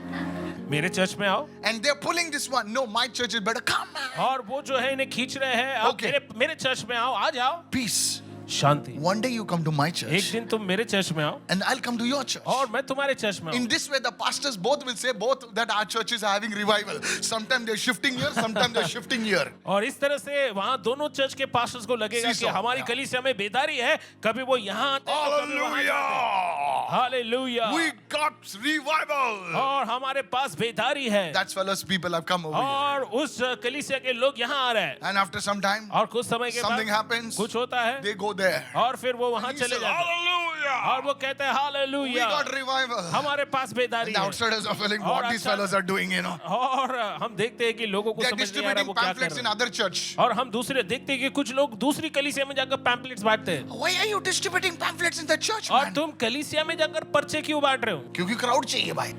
मेरे चर्च में आओ. And they're pulling this one. No, my church is better. Come, man. और वो जो है इन्हें खींच रहे हैं. आप Okay. मेरे चर्च में आओ, आ जाओ. Peace. Shanti. One day you come to my एक church. दिन तुम मेरे चर्च में आओ And I'll come to your church. और मैं तुम्हारे चर्च में In आऊँ. this way, the pastors both will say both that our churches are having revival. Sometimes they're shifting here, sometimes they're shifting here. और इस तरह से वहाँ दोनों चर्च के पास्टर्स को लगेगा कि सीसो, हमारी yeah. कलीसिया में बेदारी है. कभी वो यहाँ आते हैं, कभी वहाँ जाते हैं. Hallelujah! Hallelujah. We got revival. और हमारे पास बेदारी है. That's fellows people have come over here. और उस कलीसिया के लोग यहाँ आ रहे हैं. And after some time, और कुछ समय के something बाद happens. कुछ होता है They go there. और फिर वो वहाँ He चले says, जाते हैं. Hallelujah! और वो कहते हैं We हालेलुया. got revival. हमारे पास बेदारी And the है. outsiders are feeling और what these अच्छा- fellows are doing, you know. और हम देखते हैं कि लोगों को They're समझ नहीं आ रहा distributing वो क्या कर pamphlets in रहे हैं. other church. और हम दूसरे देखते हैं कि कुछ लोग दूसरी कलीसिया में जाकर पैम्पलेट्स बांटते हैं. Why are you distributing pamphlets in the church, और man? तुम कलीसिया में जाकर पर्चे क्यों बांट रहे हो? क्योंकि क्राउड चाहिए भाई.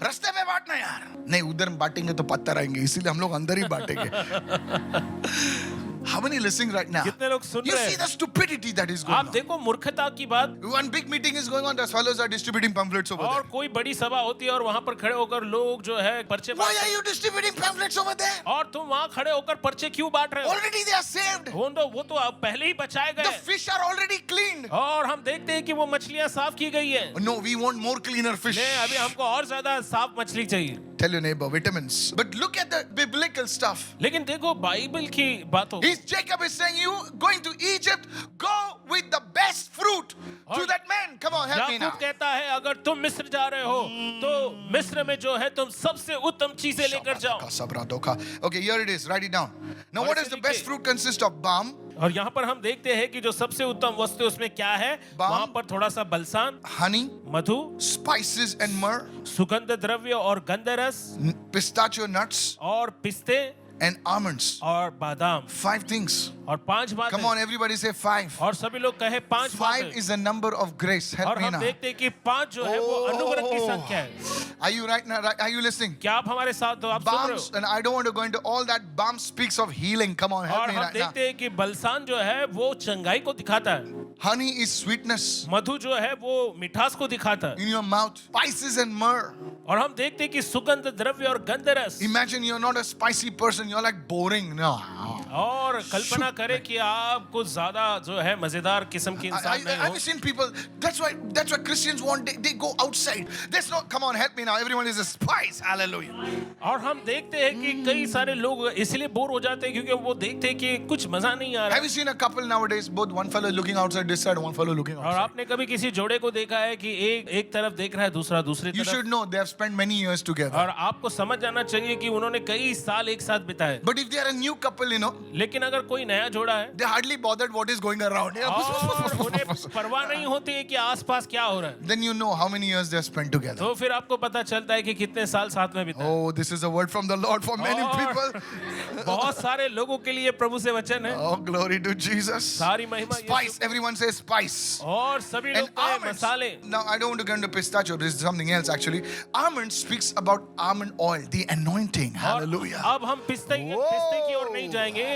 रास्ते में बांटना यार. नहीं, उधर बांटेंगे तो पत्थर आएंगे, इसीलिए हम लोग अंदर ही बांटेंगे. How many listening right now? कितने लोग सुन You रहे see the हैं? stupidity that is going आप on. देखो मूर्खता की बात. One big meeting is going on. The fellows are distributing pamphlets over और there. कोई बड़ी सभा होती है और वहां पर खड़े होकर लोग जो है पर्चे Why बांटते are you distributing pamphlets over there? हैं. और तुम वहां खड़े होकर पर्चे क्यों बांट रहे हो? Already they are saved. वो तो अब पहले ही बचाए The गए. fish are already cleaned. और हम देखते हैं कि वो मछलियां साफ की गई है. No, we want more cleaner fish. नहीं, अभी हमको और ज्यादा साफ मछली चाहिए. Tell your neighbor vitamins. But look at the biblical stuff. लेकिन देखो बाइबल की बातों. Jacob is saying, you going to Egypt, go with the best fruit to और- that man. Come on, help me now. याकूब कहता है अगर तुम मिस्र जा रहे हो तो मिस्र में जो है तुम सबसे उत्तम चीजें लेकर जाओ. Okay, here it is. Write it down. Now, और what ऐसे does the लिखिए. best fruit consist of? Balm, और यहाँ पर हम देखते हैं कि जो सबसे उत्तम वस्तु उसमें क्या है. बाम, वहाँ पर थोड़ा सा बलसान, honey, Madhu, spices and myrrh, सुगंध द्रव्य और गंधरस pistachio nuts, और पिस्ते and almonds. और बादाम. 5 things. और 5 बातें. Come on, everybody say 5. और सभी लोग कहे 5 5 बातें. is a number of grace. Help और me हम now. देखते हैं कि 5 जो है वो अनुग्रह की संख्या है. Are you right now? Are you listening? क्या आप हमारे साथ हो? आप सुन रहे Balms, हो? and I don't want to go into all that. Balm speaks of healing. Come on, help और me हम right now. देखते हैं कि बलसान जो है वो चंगाई को दिखाता है. Honey is sweetness मधु जो है वो मिठास को दिखाता है. in your mouth. Spices and myrrh. और हम देखते हैं कि सुगंध द्रव्य और गंधरस. Imagine you're not a spicy person. You're like boring. No. और कल्पना करें कि आप कुछ ज्यादा जो है मजेदार किस्म के इंसान नहीं Have हो. you seen people? That's why Christians want. They go outside. There's no. Come on, help me now. Everyone is a spice. Hallelujah. और हम देखते हैं कि कई सारे लोग इसलिए बोर हो जाते हैं क्योंकि वो देखते हैं कि कुछ मजा नहीं आ रहा. Have you seen a couple nowadays? Both one fellow looking outside this side, one fellow looking और outside. आपने कभी किसी जोड़े को देखा है कि एक तरफ देख रहा है दूसरा दूसरी You तरफ. should know they have spent many years together. और आपको समझ जाना चाहिए कि उन्होंने कई साल एक साथ बिताए. But if they are a new couple, you know, लेकिन अगर कोई नया जोड़ा है they hardly bothered what is going around. और उन्हें परवाह नहीं होती है कि आसपास क्या हो रहा है, Then you know how many years they have spent together. तो फिर आपको पता चलता है कि कितने साल साथ में बिताए. Oh, this is a word from the Lord for many और people. बहुत सारे लोगों के लिए प्रभु से वचन है. Oh, glory to Jesus. सारी महिमा यीशु Spice. Everyone says spice. और सभी लोग And कहे almonds. मसाले. Now, I don't want to get into pistachio. This is something else actually. Almond speaks about almond oil, the anointing. और Hallelujah. अब हम पिस्ते की ओर नहीं जाएंगे.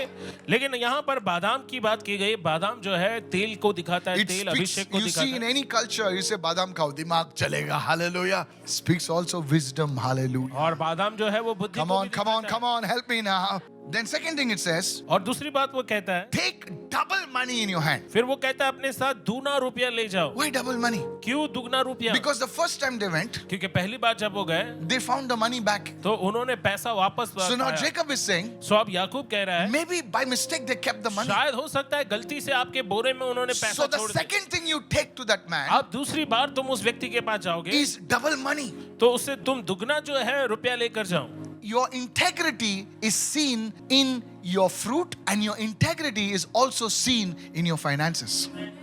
लेकिन यहाँ पर बादाम की बात की गई। बादाम जो है तेल को दिखाता है, It तेल speaks, अभिषेक को you see, दिखाता in है। any culture, you say badam khao, dimag chalega, hallelujah. Speaks also wisdom, hallelujah. और बादाम जो है वो बुद्धि Come को on, भी come on, दिखाता है। come on, help me now. Then second thing it says, और दूसरी बात वो कहता है, take double money in your hand. फिर वो कहता है अपने साथ दूना रुपया ले जाओ। Why double money? क्यों दुगना रुपया? Because the first time they went, क्योंकि पहली बार जब वो गए they found the money back. तो उन्होंने पैसा वापस So now पाया। Jacob is saying, सो अब याकूब कह रहा है, maybe by mistake they kept the money. शायद हो सकता है गलती से आपके बोरे में उन्होंने पैसा So the छोड़ दिया। second thing you take to that man अब दूसरी बार तुम उस व्यक्ति के पास जाओगे is double money. तो उससे तुम दुगना जो है रुपया लेकर जाओ। Your integrity is seen in your fruit, and your integrity is also seen in your finances.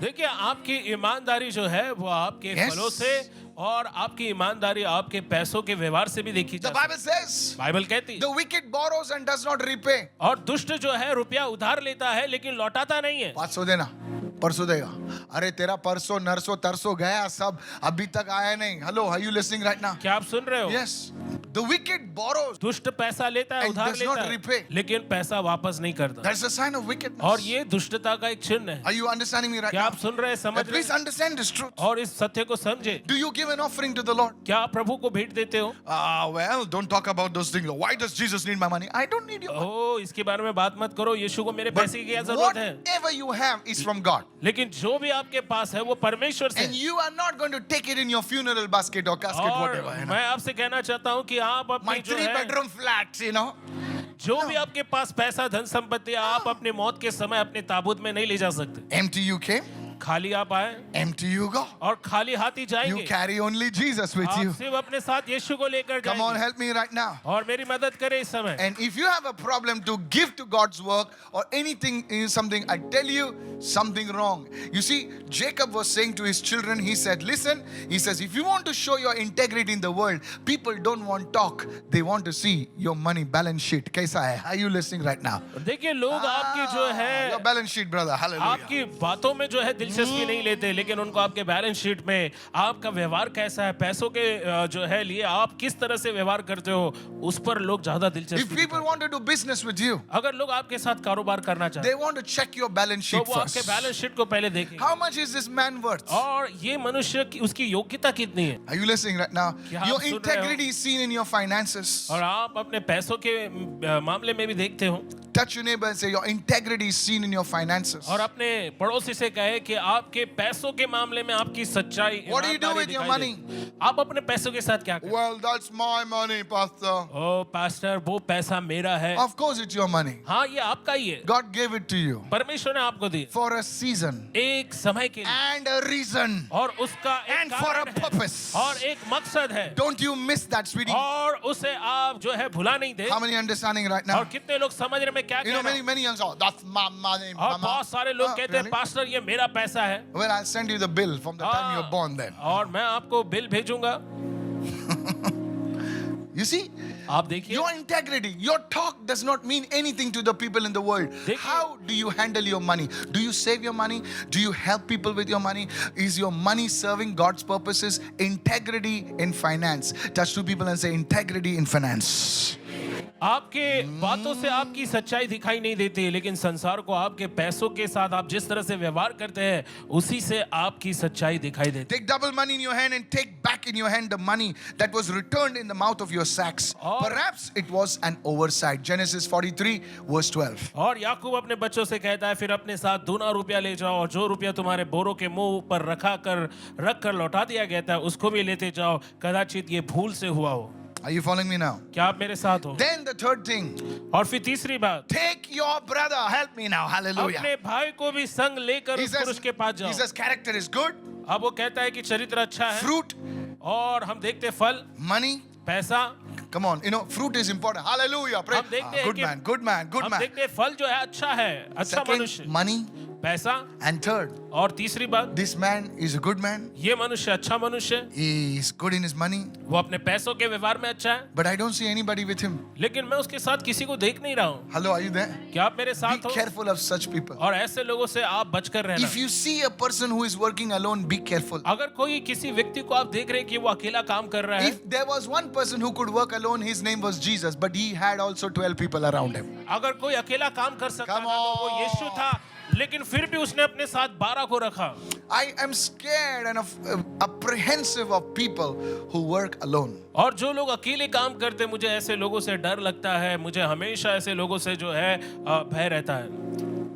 देखिए आपकी ईमानदारी जो है वो आपके Yes. फलों से और आपकी ईमानदारी आपके पैसों के व्यवहार से भी देखी The जाती है। Bible says, बाइबल कहती है the wicked borrows and does not repay. और दुष्ट जो है रुपया उधार लेता है लेकिन लौटाता नहीं है। 500 देना, परसों देगा। अरे तेरा परसों नरसों तरसों गया सब, अभी तक आया नहीं। Hello, are you listening right now? क्या आप सुन रहे हो? Yes. The wicked borrows. दुष्ट पैसा लेता है, And उधार does not लेता repay. है लेकिन पैसा वापस नहीं करता। That's a sign of wickedness. और ये दुष्टता का एक चिन्ह है। Are you understanding me right क्या now? आप सुन रहे हैं, समझ रहे Please हैं? understand this truth. और इस सत्य को समझे। Do you give an offering to the Lord? क्या आप प्रभु को भेंट देते हो? Well, don't talk about those things. Why does Jesus need my money? I don't need your money. ओ इसके बारे में बात मत करो। यीशु को मेरे But पैसे की क्या जरूरत है? whatever you have is from God. लेकिन जो भी आपके पास है वो परमेश्वर से And you are not going to take it in your funeral basket or casket, और whatever. You know? मैं आपसे कहना चाहता हूँ कि आप My अपनी जो 3-bedroom flat, you know. जो भी आपके पास पैसा धन संपत्ति आप अपने मौत के समय अपने ताबूत में नहीं ले जा सकते। Empty you came, खाली आप आए empty you go. और खाली हाथ ही You जाएंगे। carry only Jesus with आप you. सिर्फ अपने साथ यीशु को लेकर Come on, जाएंगे। help me right now. और मेरी मदद करें इस समय। And if you have a problem to give to God's work or anything is something, I tell you something wrong. You see, Jacob was saying to his children, he said, listen, he says, if you want to show your integrity in the world, people don't want talk. They want to see your money balance sheet. कैसा है? Are you listening right now? देखिए लोग आपकी जो Your है balance sheet, brother. Hallelujah. आपकी बातों में जो है दिलचस्पी नहीं लेते लेकिन उनको आपके बैलेंस शीट में आपका व्यवहार कैसा है, पैसों के जो है लिए आप किस तरह से व्यवहार करते हो उस पर लोग ज्यादा If दिलचस्पी people दिखाते हैं। want to do business with you, अगर लोग आपके साथ कारोबार करना चाहते they want to check your balance हैं sheet तो वो आपके first. बैलेंस शीट को पहले देखेंगे How much is this man worth? और ये मनुष्य की उसकी योग्यता कितनी है। Are you listening right now? क्या आप Your सुन रहे हो? integrity is seen in your finances. और आप अपने पैसों के मामले में भी देखते हो। Touch your neighbor and say, your integrity is seen in your finances. और अपने पड़ोसी से कहे कि आपके पैसों के मामले में आपकी सच्चाई What do you do ईमानदारी with your दिखाई money? दे। आप अपने पैसों के साथ क्या करते Well, that's my money, Pastor. ओ पास्टर वो पैसा मेरा है। Of course, it's your money. हाँ ये आपका ही है, God gave it to you परमेश्वर ने आपको दी for a season एक समय के लिए and a reason और उसका एक and for a कारण है purpose. और एक मकसद है Don't you miss that, sweetie. और उसे आप जो है भुला नहीं दे। How many understanding right और now? कितने लोग समझ रहे मैं क्या You कह know, रहा many हूँ। young oh, that's my money, और mama. बहुत सारे लोग Oh, कहते हैं really? पास्टर ये मेरा पैसा है। Well, I'll send you the bill from the time you were born then. और मैं आपको बिल भेजूंगा। You see, आप देखिए your integrity, your talk does not mean anything to the people in the world. देखिए। How do you handle your money? Do you save your money? Do you help people with your money? Is your money serving God's purposes? Integrity in finance. Touch two people and say integrity in finance. आपके बातों से आपकी सच्चाई दिखाई नहीं देती लेकिन संसार को आपके पैसों के साथ आप जिस तरह से व्यवहार करते हैं उसी से आपकी सच्चाई दिखाई देती है। Take double money in your hand and take back in your hand the money that was returned in the mouth of your sacks. और- Perhaps it was an oversight. Genesis 43 verse 12. और याकूब अपने बच्चों से कहता है फिर अपने साथ दूना रुपया ले जाओ और जो रुपया तुम्हारे बोरों के मुंह पर रख कर लौटा दिया गया था उसको भी लेते जाओ, कदाचित ये भूल से हुआ हो। Are you following me now? क्या आप मेरे साथ हो? Then the third thing, और फिर तीसरी बात, take your brother. Help me now. Hallelujah. अपने भाई को भी संग लेकर He उस says, पुरुष के पास he जाओ। says character is good, अब वो कहता है कि चरित्र अच्छा है fruit, और हम देखते हैं फल, money. पैसा, Come on, you know, fruit is important. Hallelujah. Pray. हम देखते हैं Good कि- man, good man, good हम man. देखते हैं फल जो है अच्छा है, अच्छा Second, मनुष्य, money. पैसा And third, और तीसरी बात, this man is a good man. ये मनुष्य अच्छा मनुष्य है, He is good in his money. वो अपने पैसों के व्यवहार में अच्छा है, But I don't see anybody with him. लेकिन मैं उसके साथ किसी को देख नहीं रहा हूँ। Hello, are you there? क्या आप मेरे Be साथ हो? careful of such people. और ऐसे लोगों से आप बचकर रहना। If you see a person who is working alone, be careful. अगर कोई किसी व्यक्ति को आप देख रहे हैं कि वो अकेला काम कर रहा है, If there was one person who could work alone, his name was Jesus, but he had also 12 people around him. अगर कोई अकेला काम कर सकता Come था तो वो on. यीशु था, लेकिन फिर भी उसने अपने साथ 12 को रखा। I am scared and apprehensive of people who work alone. और जो लोग अकेले काम करते, मुझे ऐसे लोगों से डर लगता है, मुझे हमेशा ऐसे लोगों से जो है भय रहता है।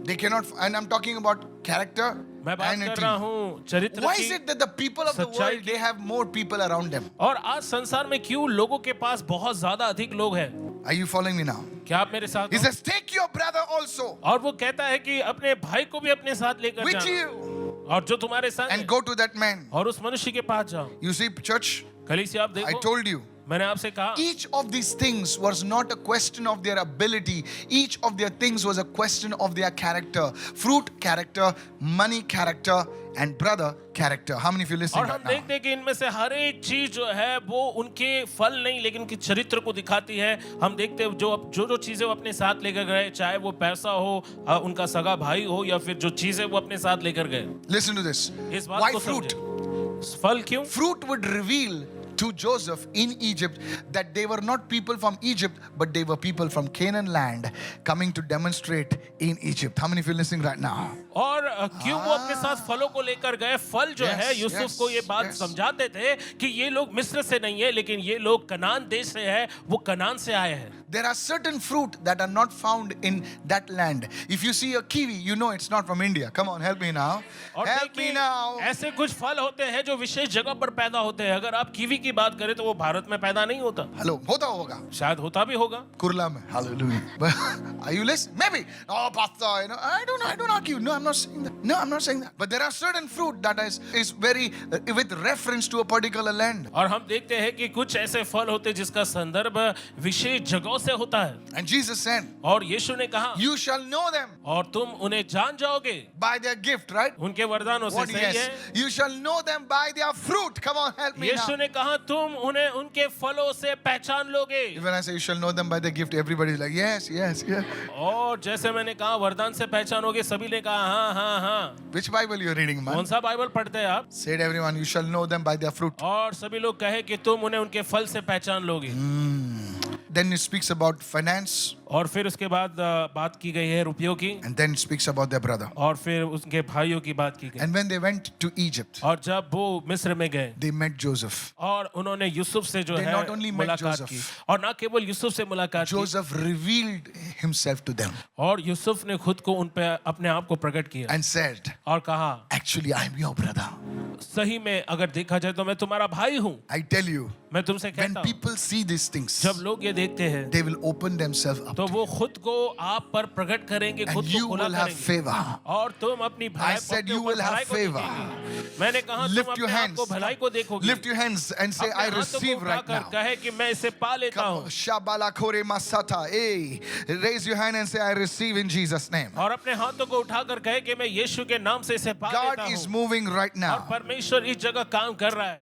They cannot, and I'm talking about character मैं बात and कर रहा ethics. हूँ चरित्र Why की। is it that the people of the सच्चाई world, they have more people around them? और आज संसार में क्यों लोगों के पास बहुत ज्यादा अधिक लोग हैं? Are you following me now? क्या आप मेरे साथ He हो? says, take your brother also और वो कहता है कि अपने भाई को भी अपने साथ लेकर with जाओ, you और जो तुम्हारे साथ and है, go to that man. और उस मनुष्य के पास जाओ। You see, church, कलीसिया, आप I देखो, told you, मैंने आपसे कहा, each of these things was not a question of their ability. Each of their things was a question of their character. Fruit, character, money, character, and brother, character. How many of you listening और हम right now? देखते हैं कि इनमें से हर एक चीज जो है वो उनके फल नहीं लेकिन उनके चरित्र को दिखाती है। हम देखते हैं जो चीजें वो अपने साथ लेकर गए, चाहे वो पैसा हो, उनका सगा भाई हो, या फिर जो चीजें वो अपने साथ लेकर गए। Listen to this. इस बात Why को fruit? समझे। फल क्यों? Fruit would reveal to Joseph in Egypt that they were not people from Egypt, but they were people from Canaan land coming to demonstrate in Egypt. How many of you listening right now? और क्यों वो अपने साथ फलों को लेकर गए? फल जो Yes, है यूसुफ yes, को ये बात yes. समझाते थे कि ये लोग मिस्र से नहीं है, लेकिन ये लोग कनान देश से है, वो कनान से आए हैं। There are certain fruit that are not found in that land. If you see a kiwi, you know it's not from India. Come on, help me now. और Help me देखिए, now. ऐसे कुछ फल होते हैं जो विशेष जगह पर पैदा होते हैं। अगर आप कीवी की बात करें तो वो भारत में पैदा नहीं होता, Hello, hota hoga. शायद होता भी होगा। Kurla mein. Hallelujah. But are you listening? Maybe. Oh, pastor, I don't argue. No, I'm not saying that. No, I'm not saying that. But there are certain fruit that is very with reference to a particular land. और हम देखते हैं कि कुछ ऐसे फल होते हैं जिसका संदर्भ विशेष जगहों से होता है। And Jesus said, और यीशु ने कहा, you shall know them और तुम उन्हें जान जाओगे by their gift, right? उनके वरदानों से। What सही yes? है। You shall know them by their fruit. Come on, help me Yeshu now. ने कहा तुम उन्हें उनके फलों से पहचान लोगे। When I say you shall know them by their gift, everybody is like, yes, yes, yes. और जैसे मैंने कहा वरदान से पहचानोगे, सभी ने कहा हाँ हाँ हाँ। Which Bible you are reading, man? कौन सा बाइबल पढ़ते हैं आप? Said everyone, you shall know them by their fruit. और सभी लोग कहे कि तुम उन्हें उनके फल से पहचान लोगे। Then it speaks about finance, और फिर उसके बाद बात की गई है रुपयों की, and then it speaks about their brother. और फिर उनके भाइयों की बात की गई। And when they went to Egypt, और जब वो मिस्र में गए they met Joseph. और उन्होंने यूसुफ से जो They है not only met मुलाकात Joseph. की, और ना केवल यूसुफ से मुलाकात की, Joseph revealed himself to them और यूसुफ ने खुद को उन पे अपने आप को प्रकट किया and said, और कहा actually, I'm your brother. सही में अगर देखा जाए तो मैं तुम्हारा भाई हूँ। I tell you, मैं तुमसे when कहता हूँ, people see these things, जब लोग ये देखते हैं they will open themselves up तो वो खुद को आप पर प्रकट करेंगे, and खुद को you खुला will have करेंगे, favor. और तुम अपनी भलाई I said अपने you ऊपर will have भलाई को favor. देखेंगे। मैंने कहा तुम Lift your अपने आप hands. को भलाई को देखोगे। Lift your hands and say, अपने I हाथों को receive right उठाकर now. कहे कि मैं इसे पा लेता Come हूँ। on. Shabala kore masata. Hey, raise your hand and say, I receive in Jesus' name. और अपने हाथों को उठाकर कहे कि मैं यीशु के नाम से इसे पा God लेता is हूँ। moving right और now. परमेश्वर इस जगह काम कर रहा है।